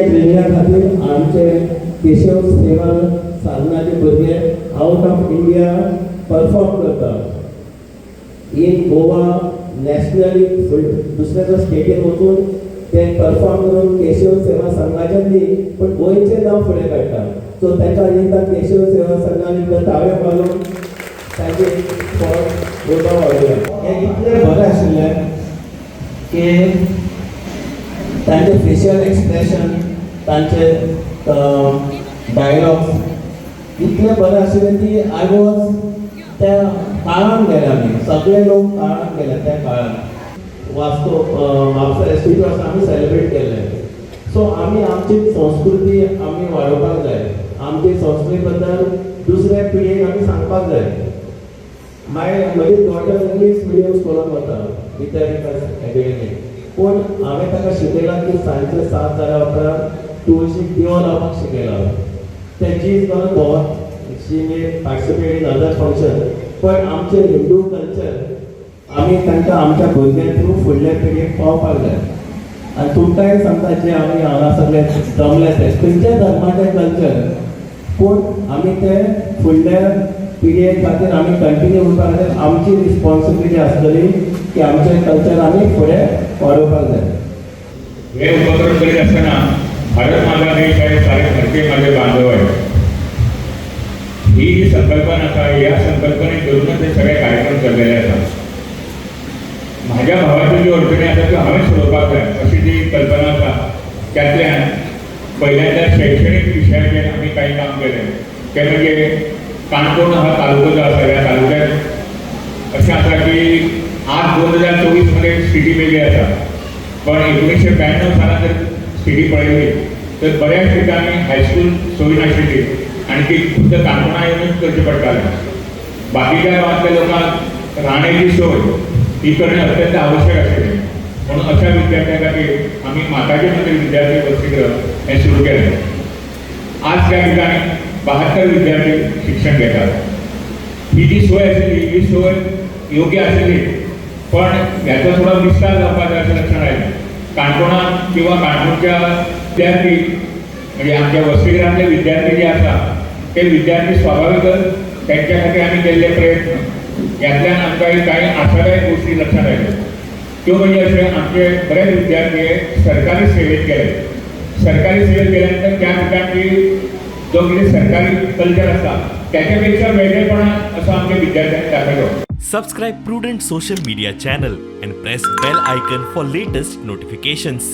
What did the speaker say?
ट्रेनिंगा खातीर आमचे केशव सेवा साधनाचे भुरगे आउट ऑफ इंडिया परफॉर्म करतात. इन गोवा नॅशनली दुसऱ्या स्टेटीन वचून ते परफॉर्म करून केशव सेवा संघाचें न्ही पण गोंयचें नांव फुडें काडटा. सो तांकां एकदां केशव सेवा संघान ताळयो मारून तांचे उर्बा वाडयल्या. हें इतलें बरें आशिल्लें की तांचे फेशियल एक्सप्रेशन तांचे डायलॉग्स इतले बरे आशिल्ले की आय वॉज त्या काळान गेले आमी सगळे लोक काळान गेले त्या काळान. वास्को म्हापसा एसटीटी आसा आमी सेलिब्रेट केल्ले. सो आमी आमची संस्कृती आमी वाडोवपाक जाय. आमची संस्कृती बद्दल दुसऱ्या पिळगेक आमी सांगपाक जाय. म्हजी डॉटर इंग्लीश मिडियम स्कुलान वता विद्याविकास अकॅडमी. पूण हांवें ताका शिकयलां की सांजचे 7 जाल्या उपरांत तुळशीक दिवो लावपाक शिकयलां. तेची is not God she may participate in other function पण आमचे हिंदू कल्चर आमी तांकां आमच्या भुरग्यां थ्रू फुडल्या पिळगेक पावपाक जाय. आनी तुमकांय सांगता जे आमी हांगा सगळे जमले ते खंयच्या धर्माचें कल्चर पूण आमी ते फुडल्या पिळगे खातीर आमी कंटिन्यू करपा खातीर आमची रिस्पॉन्सिबिलिटी आसतली की आमचें कल्चर आमी फुडें वाडोवपाक जाय. हे उपक्रम करीत असताना भारत माझा देश आहे, सारे भारतीय माझे बांधव आहे, ही जी संकल्पना आसा या संकल्पनेक धरूनच हे सगळे कार्यक्रम चाललेले आसात. माझ्या भावाच्यो ज्यो अडचणी आसा त्यो हांवें सोडोवपाक जाय अशी जी कल्पना आसा त्यातल्यान पहिल्यांदा शैक्षणिक विशयाचेर आमी काही काम केलें. ते म्हणजे काणकोण हा तालुको जो आसा ह्या तालुक्यात अशें आसा की आज 2024 मध्ये स्थिती वेगळी आसा. पण 1992 सालात जर स्थिती पळयली तर बऱ्याच ठिकाणी हायस्कूल सोय नाशिल्ली आणि ती खुद्द काणकोणा येऊनच करची पडटालें. बाकीच्या गांवांतल्या लोकांक राहण्याची सोय ही करणे अत्यंत आवश्यक आशिल्लें. म्हणून अशा विद्यार्थ्यां खातीर आमी माताचे मंदिर विद्यार्थी वसतिगृह हें सुरू केलें. आज त्या ठिकाणी 72 विद्यार्थी शिक्षण घेतात. ही जी सोय आशिल्ली ही सोय योग्य आशिल्ली पण याचा थोडा विस्तार जावपाक जाय अशें लक्षण आयलें. काणकोणांत किंवा काणकोणच्या विद्यार्थी म्हणजे आमच्या वसतिगृहांतले विद्यार्थी जे आसा ते विद्यार्थी स्वाभाविकच त्यांच्या खातीर आमी केल्ले प्रयत्न यातल्यान आमकां कांय आशादायक गोश्टी लक्षात आयल्यो. त्यो म्हणजे अशें आमचे बरेच विद्यार्थी सरकारी सेवेत गेले. सरकारी सेवेत गेल्यानंतर त्या ठिकाणची जो कितें सरकारी कल्चर आसा त्याच्या पेक्षा वेगळेपणा असो आमच्या विद्यार्थ्यांनी दाखयलो. Subscribe Prudent social media channel and press bell icon for latest notifications.